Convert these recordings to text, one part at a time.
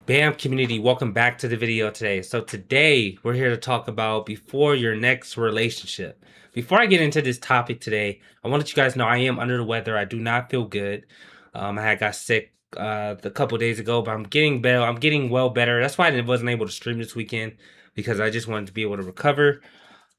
Bam community, welcome back to the video today. So today we're here to talk about before your next relationship. Before I get into this topic today, I want to let you guys know I am under the weather. I do not feel good. I had got sick a couple days ago, but I'm getting better. I'm getting well better. That's why I wasn't able to stream this weekend because I just wanted to be able to recover.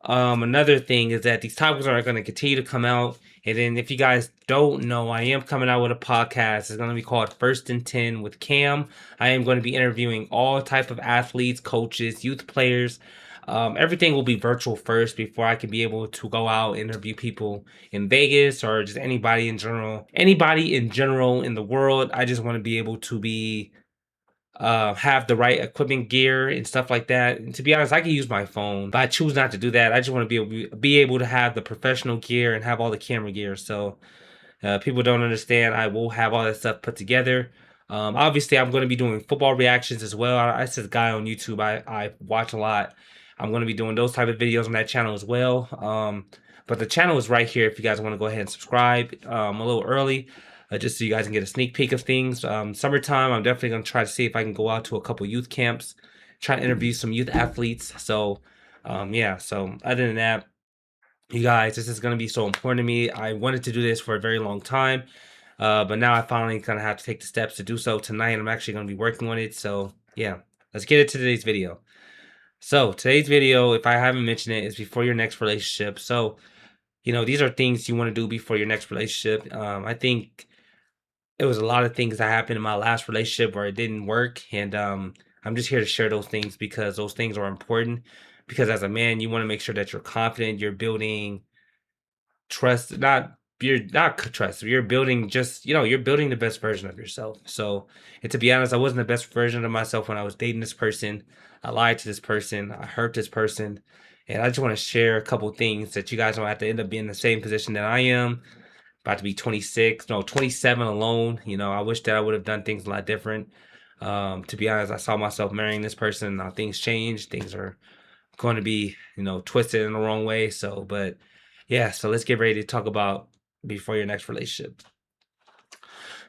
Another thing is that these topics are going to continue to come out. And then if you guys don't know, I am coming out with a podcast. It's going to be called First and 10 with Cam. I am going to be interviewing all type of athletes, coaches, youth players. Everything will be virtual first before I can be able to go out and interview people in Vegas or just anybody in general. Anybody in general in the world. I just want to be able to be have the right equipment gear and stuff like that. And to be honest, I can use my phone, but I choose not to do that. I just want to be able to have the professional gear and have all the camera gear. So people don't understand. I will have all that stuff put together. Obviously, I'm going to be doing football reactions as well. I said guy on YouTube. I watch a lot. I'm going to be doing those type of videos on that channel as well. But the channel is right here if you guys want to go ahead and subscribe a little early, just so you guys can get a sneak peek of things. Summertime, I'm definitely going to try to see if I can go out to a couple youth camps, try to interview some youth athletes. So, yeah. So other than that, you guys, this is going to be so important to me. I wanted to do this for a very long time, but now I finally kind of have to take the steps to do so tonight. I'm actually going to be working on it. So, yeah, let's get into today's video. So, today's video, if I haven't mentioned it, is before your next relationship. So, these are things you want to do before your next relationship. I think it was a lot of things that happened in my last relationship where it didn't work. And I'm just here to share those things because those things are important. Because as a man, you want to make sure that you're confident, you're building trust, you're building just, you're building the best version of yourself. So, and to be honest, I wasn't the best version of myself when I was dating this person. I lied to this person, I hurt this person. And I just want to share a couple things that you guys don't have to end up being in the same position that I am. About to be 26, no, 27 alone. I wish that I would have done things a lot different. To be honest, I saw myself marrying this person. Now things change. Things are going to be, twisted in the wrong way. So, but yeah, so let's get ready to talk about before your next relationship.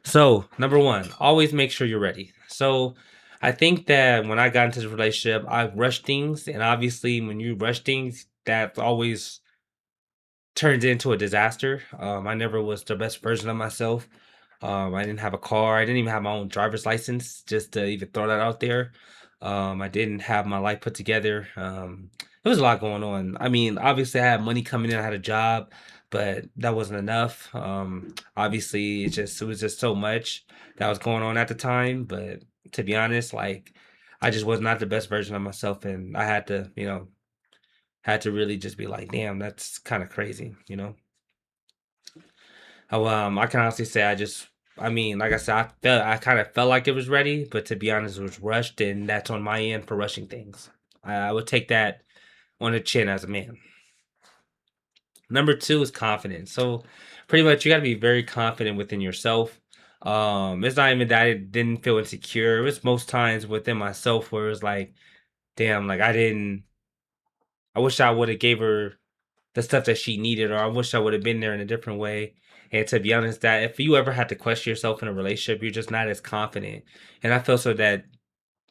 So, number one, always make sure you're ready. So, I think that when I got into the relationship, I rushed things. And obviously, when you rush things, that always turns into a disaster. I never was the best version of myself. I didn't have a car. I didn't even have my own driver's license, just to even throw that out there. I didn't have my life put together. There was a lot going on. I mean, obviously, I had money coming in. I had a job, but that wasn't enough. Obviously, it was just so much that was going on at the time. But to be honest, like I just was not the best version of myself, and I had to, had to really just be like, damn, that's kind of crazy. I can honestly say I mean, like I said, I kind of felt like it was ready, but to be honest, it was rushed, and that's on my end for rushing things. I would take that on the chin as a man. Number two is confidence. So, pretty much, you got to be very confident within yourself. It's not even that I didn't feel insecure. It was most times within myself where it was like, damn, like I didn't. I wish I would have gave her the stuff that she needed, or I wish I would have been there in a different way. And to be honest, that if you ever had to question yourself in a relationship, you're just not as confident. And I feel so that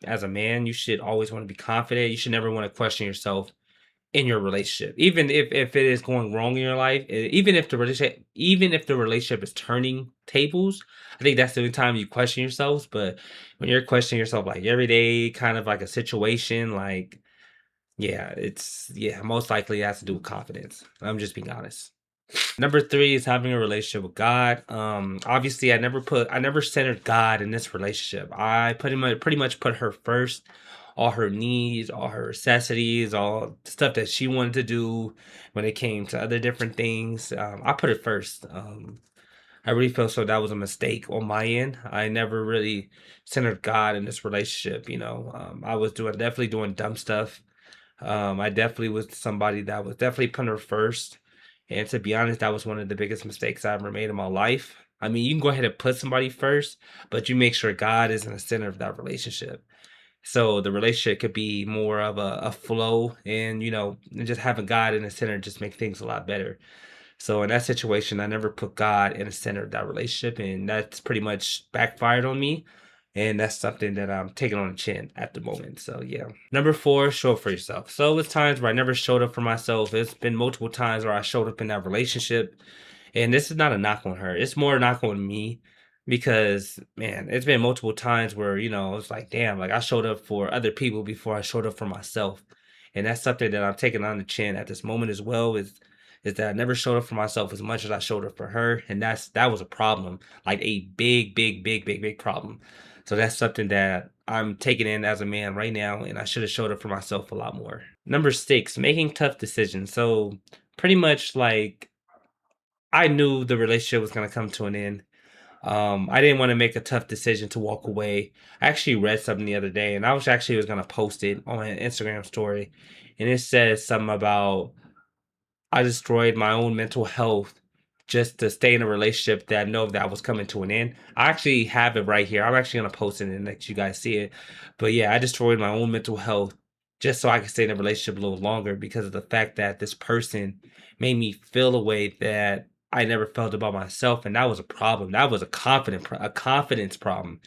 as a man, you should always want to be confident. You should never want to question yourself in your relationship, even if it is going wrong in your life, even if the relationship is turning tables. I think that's the only time you question yourselves. But when you're questioning yourself like every day, kind of like a situation, like yeah, most likely it has to do with confidence. I'm just being honest. Number three is having a relationship with God. Obviously, I never centered God in this relationship. I pretty much put her first, all her needs, all her necessities, all the stuff that she wanted to do when it came to other different things. I put it first. I really feel so that was a mistake on my end. I never really centered God in this relationship. I was definitely doing dumb stuff. I definitely was somebody that was definitely putting her first. And to be honest, that was one of the biggest mistakes I ever made in my life. I mean, you can go ahead and put somebody first, but you make sure God is in the center of that relationship. So the relationship could be more of a flow, and and just having God in the center just make things a lot better. So in that situation, I never put God in the center of that relationship, and that's pretty much backfired on me. And that's something that I'm taking on the chin at the moment. So yeah. Number four, show up for yourself. So it's times where I never showed up for myself. It's been multiple times where I showed up in that relationship. And this is not a knock on her. It's more a knock on me because man, it's been multiple times where, it's like, damn, like I showed up for other people before I showed up for myself. And that's something that I'm taking on the chin at this moment as well is that I never showed up for myself as much as I showed up for her. And that was a problem, like a big, big, big, big, big problem. So that's something that I'm taking in as a man right now, and I should have showed up for myself a lot more. Number six, making tough decisions. So pretty much like I knew the relationship was gonna come to an end. I didn't want to make a tough decision to walk away. I actually read something the other day, and I was gonna post it on an Instagram story, and it says something about I destroyed my own mental health just to stay in a relationship that I know that was coming to an end. I actually have it right here. I'm actually gonna post it and let you guys see it. But yeah, I destroyed my own mental health just so I could stay in a relationship a little longer because of the fact that this person made me feel a way that I never felt about myself, and that was a problem. That was a confidence problem,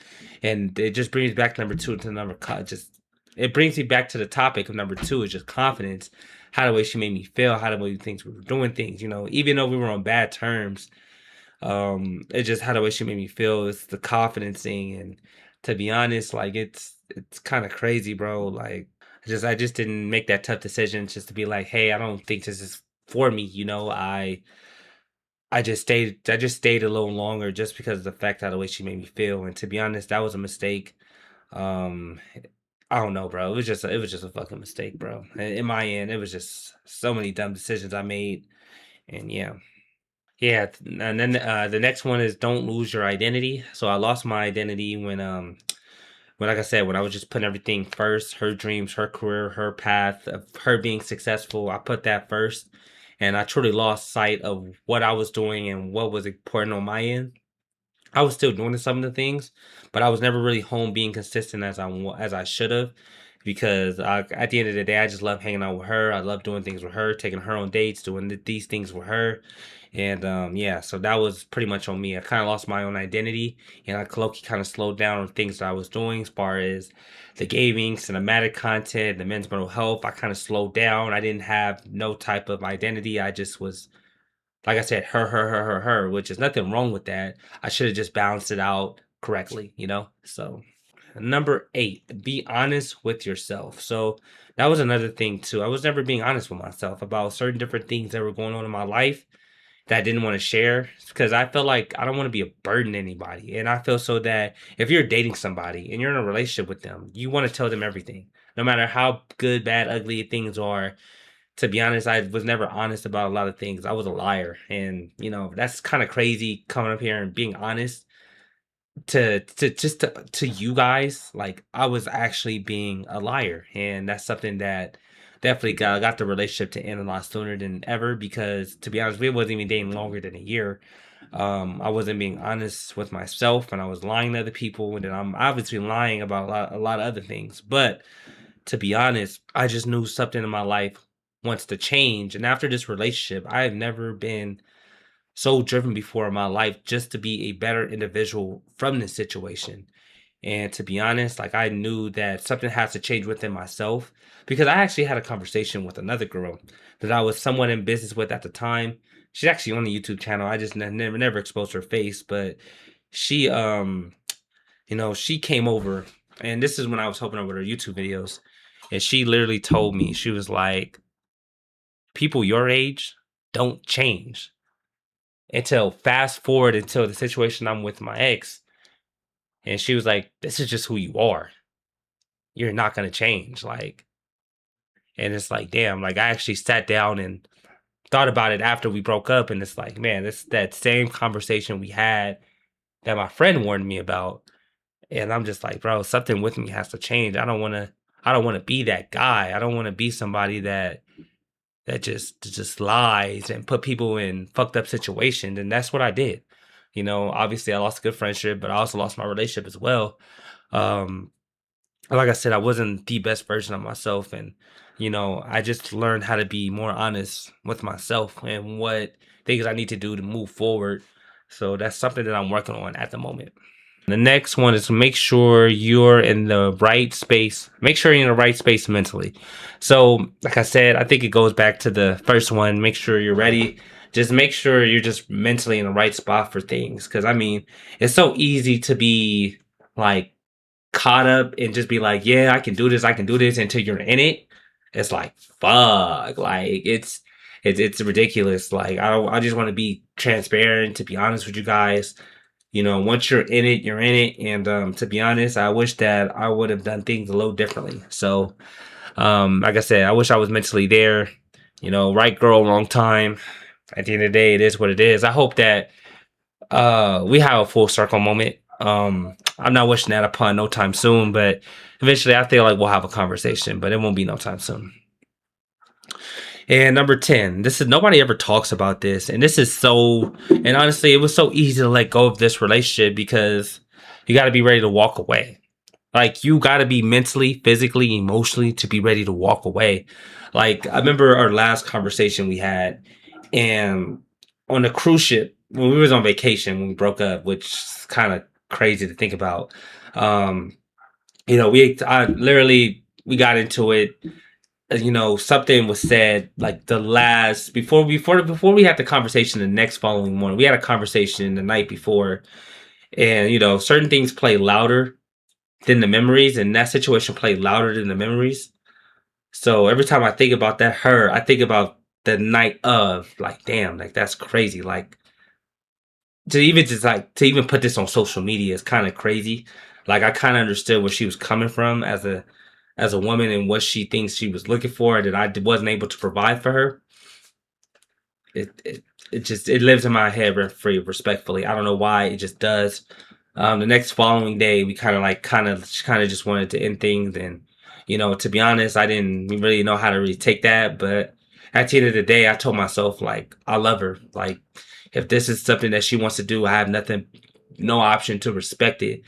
and it just brings back number two to just it brings me back to the topic of number two is just confidence, how the way she made me feel, how the way things we were doing things, even though we were on bad terms, it just how the way she made me feel. It's the confidence thing, and to be honest, like it's kind of crazy, bro. Like I just didn't make that tough decision just to be like, hey, I don't think this is for me. I just stayed a little longer just because of the fact how the way she made me feel, and to be honest, that was a mistake. Um, I don't know, bro. It was just a fucking mistake, bro. In my end, it was just so many dumb decisions I made, and yeah. Yeah, and then the next one is don't lose your identity. So I lost my identity when like I said, when I was just putting everything first, her dreams, her career, her path of her being successful, I put that first, and I truly lost sight of what I was doing and what was important on my end. I was still doing some of the things, but I was never really home being consistent as I should have, because at the end of the day, I just love hanging out with her. I love doing things with her, taking her on dates, doing these things with her, and yeah. So that was pretty much on me. I kind of lost my own identity, and I kind of slowed down on things that I was doing as far as the gaming, cinematic content, the men's mental health. I kind of slowed down. I didn't have no type of identity. I just was like I said, her, which is nothing wrong with that. I should have just balanced it out correctly. So, number eight, be honest with yourself. So, that was another thing too. I was never being honest with myself about certain different things that were going on in my life that I didn't want to share because I felt like I don't want to be a burden to anybody. And I feel so that if you're dating somebody and you're in a relationship with them, you want to tell them everything, no matter how good, bad, ugly things are. To be honest, I was never honest about a lot of things. I was a liar, and that's kind of crazy coming up here and being honest to you guys. Like I was actually being a liar, and that's something that definitely got the relationship to end a lot sooner than ever. Because to be honest, we wasn't even dating longer than a year. I wasn't being honest with myself, and I was lying to other people, and then I'm obviously lying about a lot of other things, but to be honest, I just knew something in my life wants to change. And after this relationship, I have never been so driven before in my life just to be a better individual from this situation. And to be honest, like I knew that something has to change within myself because I actually had a conversation with another girl that I was somewhat in business with at the time. She's actually on the YouTube channel. I just never exposed her face, but she she came over, and this is when I was helping her with her YouTube videos. And she literally told me, she was like, people your age don't change until fast forward until the situation I'm with my ex. And she was like, this is just who you are. You're not going to change. Like, and it's like, damn, like I actually sat down and thought about it after we broke up. And it's like, man, it's that same conversation we had that my friend warned me about. And I'm just like, bro, something with me has to change. I don't want to be that guy. I don't want to be somebody that just lies and put people in fucked up situations. And that's what I did. Obviously I lost a good friendship, but I also lost my relationship as well. Um, like I said, I wasn't the best version of myself. And, I just learned how to be more honest with myself and what things I need to do to move forward. So that's something that I'm working on at the moment. The next one is to make sure you're in the right space. Make sure you're in the right space mentally. So, like I said, I think it goes back to the first one. Make sure you're ready. Just make sure you're just mentally in the right spot for things. Because, I mean, it's so easy to be like caught up and just be like, yeah, I can do this until you're in it. It's like, fuck. Like, it's ridiculous. Like, I just want to be transparent, to be honest with you guys. You know, once you're in it, you're in it. And to be honest, I wish that I would have done things a little differently. So, like I said, I wish I was mentally there. You know, right girl, wrong time. At the end of the day, it is what it is. I hope that we have a full circle moment. I'm not wishing that upon no time soon, but eventually I feel like we'll have a conversation, but it won't be no time soon. And number 10, this is nobody ever talks about this. And this is so, and honestly, it was so easy to let go of this relationship because you got to be ready to walk away. Like, you got to be mentally, physically, emotionally to be ready to walk away. Like, I remember our last conversation we had, and on the cruise ship, when we was on vacation, when we broke up, which is kind of crazy to think about. Um, you know, we got into it. You know, something was said like the last before we had the conversation the next following morning. We had a conversation the night before, and you know, certain things play louder than the memories, and that situation played louder than the memories. So every time I think about I think about the night of, like, damn, like that's crazy. Like, to even put this on social media is kind of crazy. Like, I kind of understood where she was coming from as a woman and what she thinks she was looking for that wasn't able to provide for her. It lives in my head rent free, respectfully. I don't know why, it just does. The next following day, we kind of just wanted to end things, and you know, to be honest, I didn't really know how to really take that. But at the end of the day, I told myself like I love her. Like, if this is something that she wants to do, I have no option to respect it.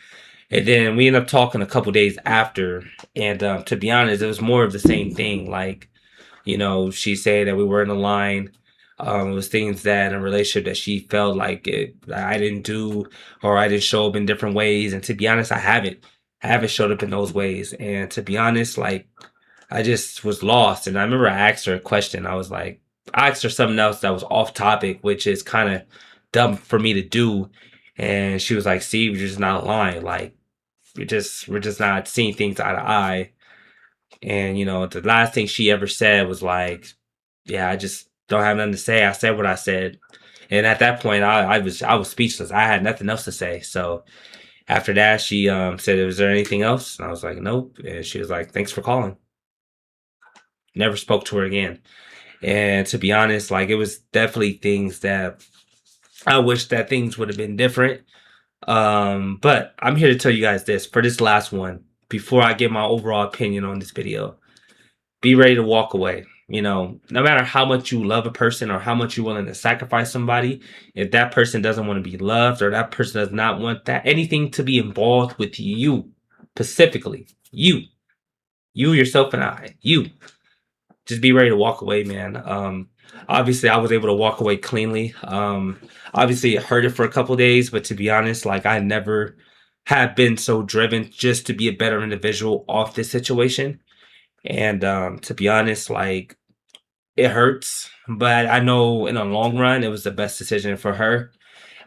And then we ended up talking a couple days after, and to be honest, it was more of the same thing. Like, you know, she said that we were in a line. It was things that in a relationship that she felt like I didn't do, or I didn't show up in different ways. And to be honest, I haven't. I haven't showed up in those ways. And to be honest, like, I just was lost. And I remember I asked her a question. I asked her something else that was off topic, which is kind of dumb for me to do. And she was like, "See, we're just not aligned. Like, we're just not seeing things eye to eye." And you know, the last thing she ever said was like, "Yeah, I just don't have nothing to say. I said what I said." And at that point, I was speechless. I had nothing else to say. So after that, she said, "Was there anything else?" And I was like, "Nope." And she was like, "Thanks for calling." Never spoke to her again. And to be honest, like, it was definitely things that I wish that things would have been different. But I'm here to tell you guys this for this last one, before I give my overall opinion on this video. Be ready to walk away. You know, no matter how much you love a person or how much you're willing to sacrifice somebody, if that person doesn't want to be loved, or that person does not want that anything to be involved with you, specifically, you yourself and you just be ready to walk away, man. Obviously I was able to walk away cleanly. Obviously it hurted for a couple days, but to be honest, like, I never have been so driven just to be a better individual off this situation. And to be honest, like, it hurts, but I know in the long run it was the best decision for her.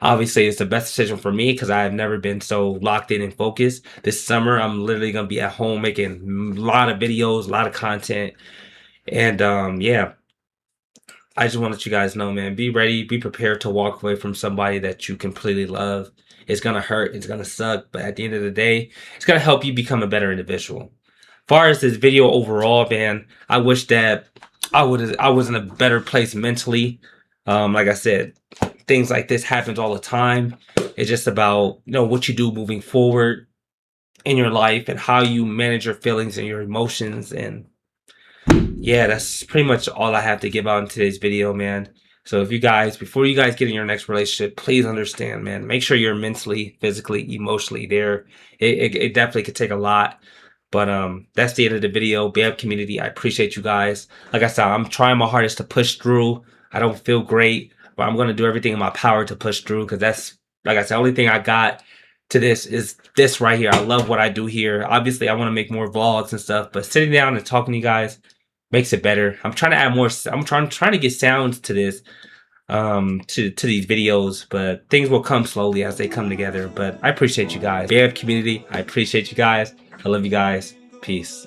Obviously, it's the best decision for me because I've never been so locked in and focused. This summer, I'm literally gonna be at home making a lot of videos, a lot of content, and yeah, I just want to let you guys know, man. Be ready, be prepared to walk away from somebody that you completely love. It's gonna hurt, it's gonna suck, but at the end of the day, it's gonna help you become a better individual. Far as this video overall, man, I wish that I was in a better place mentally. Like I said, things like this happens all the time. It's just about, you know, what you do moving forward in your life and how you manage your feelings and your emotions. And yeah, that's pretty much all I have to give out in today's video, man. So if you guys, before you guys get in your next relationship, please understand, man, make sure you're mentally, physically, emotionally there. It definitely could take a lot. But that's the end of the video. BAB community, I appreciate you guys. Like I said, I'm trying my hardest to push through. I don't feel great, but I'm gonna do everything in my power to push through, because that's, like I said, the only thing I got to this is this right here. I love what I do here. Obviously, I want to make more vlogs and stuff, but sitting down and talking to you guys makes it better. I'm trying to add more. I'm trying to get sounds to this, to these videos, but things will come slowly as they come together. But I appreciate you guys. Bear community, I appreciate you guys. I love you guys. Peace.